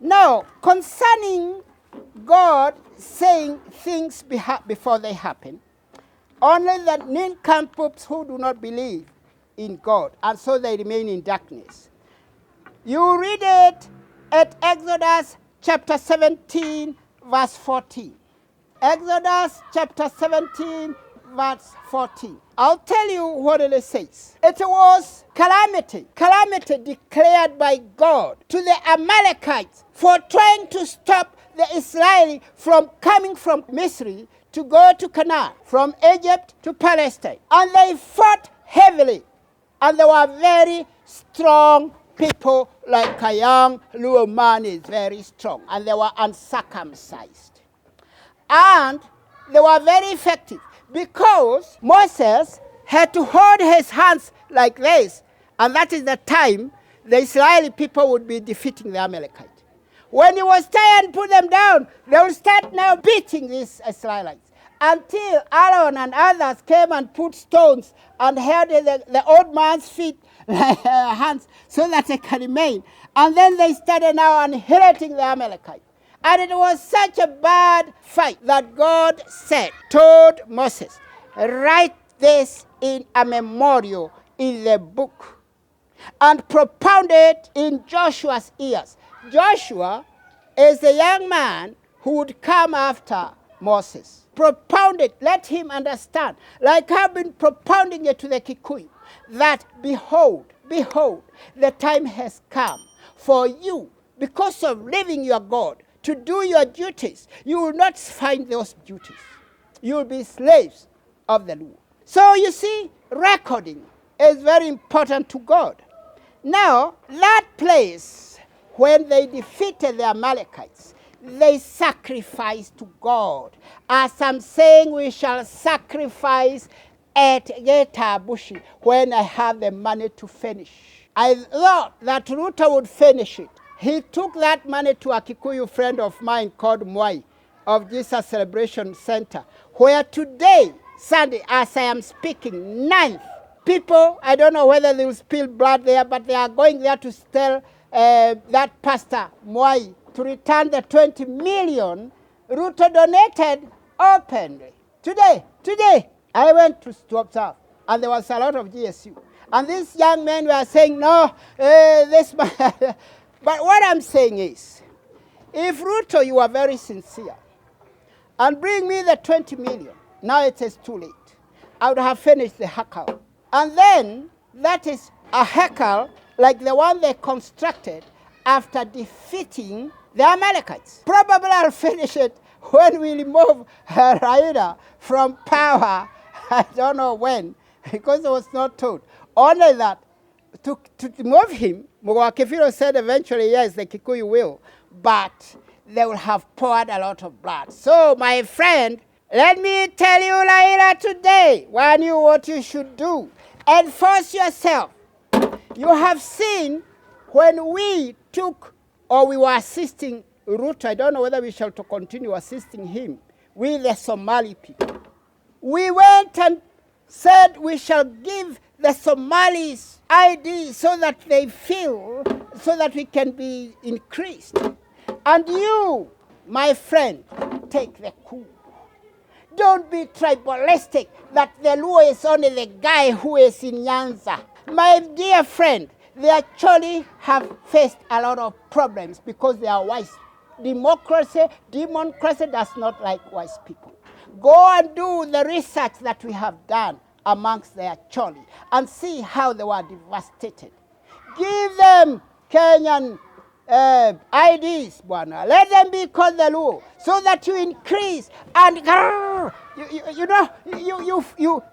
Now, concerning God saying things before they happen, only the nincompoops who do not believe in God, and so they remain in darkness. You read it at Exodus chapter 17, verse 14. Exodus chapter 17, verse 14. I'll tell you what it says. It was calamity declared by God to the Amalekites for trying to stop the Israeli from coming from Misri to go to Canaan, from Egypt to Palestine. And they fought heavily, and they were very strong people, like a young little man is very strong, and they were uncircumcised. And they were very effective because Moses had to hold his hands like this, and that is the time the Israeli people would be defeating the Amalekites. When he was tired and put them down, they would start now beating these Israelites until Aaron and others came and put stones and held the old man's feet, hands, so that they can remain. And then they started now annihilating the Amalekites. And it was such a bad fight that God told Moses, write this in a memorial in the book and propound it in Joshua's ears. Joshua is the young man who would come after Moses. Propound it, let him understand, like I've been propounding it to the Kikuyu, that behold, the time has come for you, because of leaving your God, to do your duties. You will not find those duties. You will be slaves of the law. So you see, recording is very important to God. Now, that place, when they defeated the Amalekites, they sacrificed to God. As I'm saying, we shall sacrifice at a-Gikūyū when I have the money to finish. I thought that Ruto would finish it. He took that money to a Kikuyu friend of mine called Mwai of Jesus Celebration Center, where today, Sunday, as I am speaking, 9th, people, I don't know whether they will spill blood there, but they are going there to tell that pastor, Mwai, to return the 20 million Ruto donated openly. Today, I went to observe, and there was a lot of GSU. And these young men were saying, no, this man. But what I'm saying is, if Ruto, you are very sincere, and bring me the 20 million, now it is too late. I would have finished the heckle. And then, that is a heckle like the one they constructed after defeating the Amalekites. Probably I'll finish it when we remove Raila from power. I don't know when, because it was not told. Only that, to remove him, Mwakifiro said eventually, yes, the Kikuyu will, but they will have poured a lot of blood. So, my friend, let me tell you, Raila, today, warn you what you should do. Enforce yourself. You have seen when we took, or we were assisting Ruto, I don't know whether we shall to continue assisting him, with the Somali people. We went and said we shall give the Somalis ID so that they feel, so that we can be increased. And you, my friend, take the coup. Don't be tribalistic that the Luo is only the guy who is in Nyanza. My dear friend, they actually have faced a lot of problems because they are wise. Democracy does not like wise people. Go and do the research that we have done amongst their choli and see how they were devastated. Give them Kenyan IDs, Bwana. Let them be called the Luo so that you increase and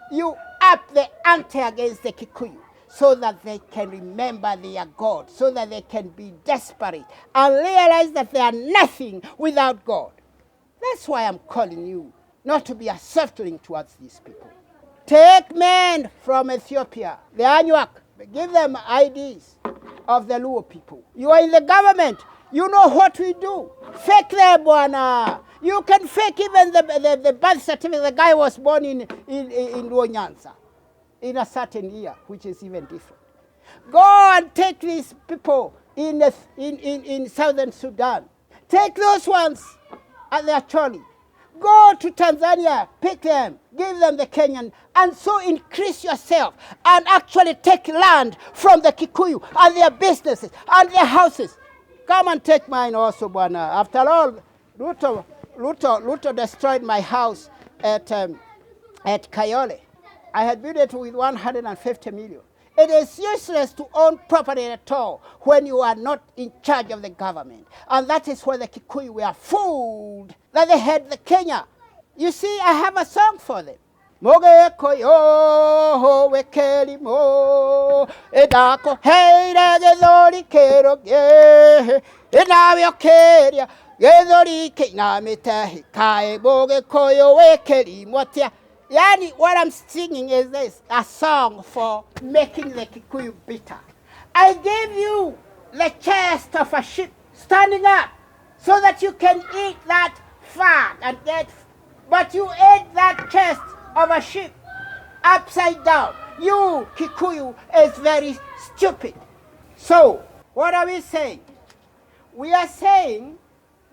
you up the ante against the Kikuyu so that they can remember their God, so that they can be desperate and realize that they are nothing without God. That's why I'm calling you not to be a softling towards these people. Take men from Ethiopia, the Anuak, give them IDs of the Luo people. You are in the government. You know what we do. Fake them, Bwana. You can fake even the birth certificate. The guy was born in Luo Nyanza in a certain year, which is even different. Go and take these people in southern Sudan. Take those ones at their trolley. Go to Tanzania, pick them, give them the Kenyan, and so increase yourself and actually take land from the Kikuyu and their businesses and their houses. Come and take mine also, Bwana. After all, Ruto destroyed my house at Kayole. I had built it with 150 million. It is useless to own property at all when you are not in charge of the government. And that is where the Kikuyu were fooled, that they had the Kenya. You see, I have a song for them. Moge koyo wekeli mo edako heira gedori kero ge enavyo keria gedori ke na metahi kai moge koyo wekeli motia. Yani, what I'm singing is this, a song for making the Kikuyu bitter. I gave you the chest of a sheep standing up so that you can eat that fat and but you ate that chest of a sheep upside down. You, Kikuyu, is very stupid. So, what are we saying? We are saying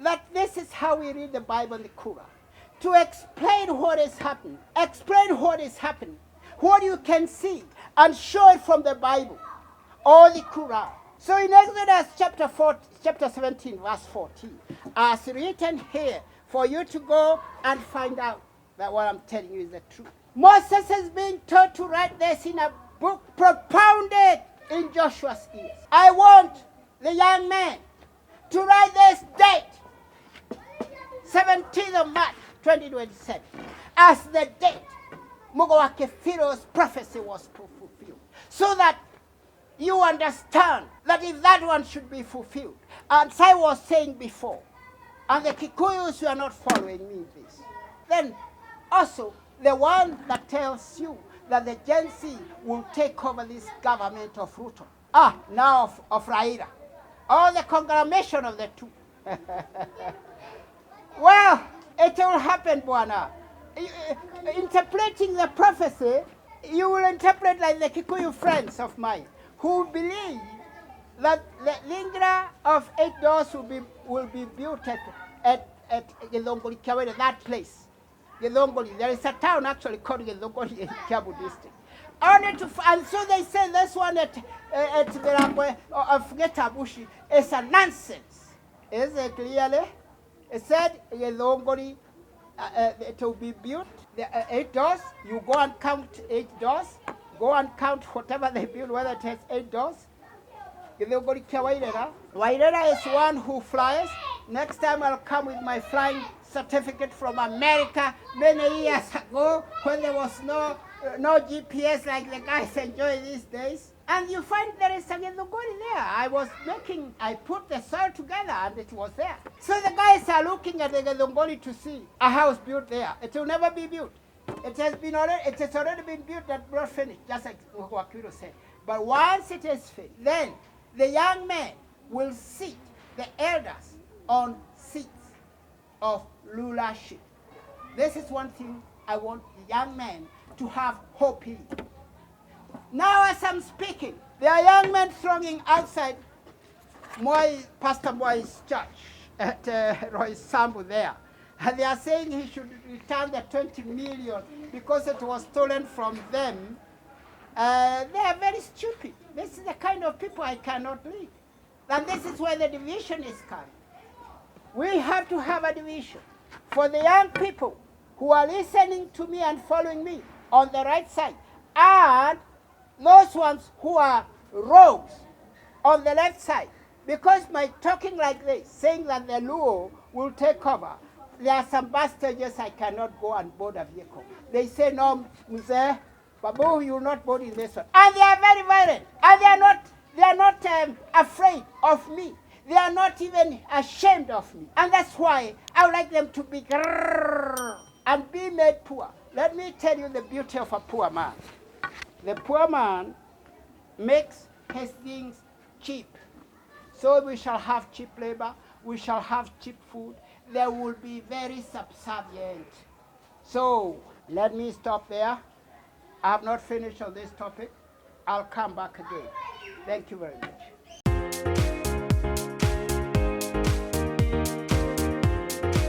that this is how we read the Bible and the Quran. To explain what is happening, what you can see, and show it from the Bible or the Quran. So in Exodus chapter 17, verse 14, as written here, for you to go and find out that what I'm telling you is the truth. Moses is being told to write this in a book, propounded in Joshua's ears. I want the young man to write this date, 17th of March, 2027, as the date Mugawake Pharaoh's prophecy was fulfilled. So that you understand that if that one should be fulfilled, as I was saying before, and the Kikuyus were not following me this, then also the one that tells you that the Gen Z will take over this government of Ruto, now of Raila, or the conglomeration of the two. Well, it will happen, Bwana. Interpreting the prophecy, you will interpret like the Kikuyu friends of mine, who believe that the Lingra of 8 doors will be built at Githongoli, Kiawere, that place. Githongoli. There is a town actually called Githongoli in Kiabu district. And so they say this one at the of Getabushi is a nonsense. Is it clearly? It said Githongoli, it will be built, 8 doors. You go and count 8 doors. Go and count whatever they build, whether it has 8 doors. Wairera is one who flies. Next time I'll come with my flying certificate from America many years ago when there was no GPS like the guys enjoy these days. And you find there is a Githongoli there. I put the soil together and it was there. So the guys are looking at the Githongoli to see a house built there. It will never be built. It has already been built and not finished, just like Wakiro said. But once it is finished, then the young men will seat the elders on seats of rulership. This is one thing I want the young men to have hope in. Now as I'm speaking, there are young men thronging outside Pastor Moi's church at Roy Sambu there. And they are saying he should return the 20 million because it was stolen from them. They are very stupid. This is the kind of people I cannot lead. And this is where the division is coming. We have to have a division. For the young people who are listening to me and following me on the right side, and those ones who are rogues on the left side, because my talking like this, saying that the Luo will take over, there are some bus stages I cannot go and board a vehicle. They say, no, Mzee, Babu, you will not board in this one. And they are very violent. And they are not afraid of me. They are not even ashamed of me. And that's why I would like them to be and be made poor. Let me tell you the beauty of a poor man. The poor man makes his things cheap. So we shall have cheap labor. We shall have cheap food. They will be very subservient. So let me stop there. I have not finished on this topic. I'll come back again. Thank you very much.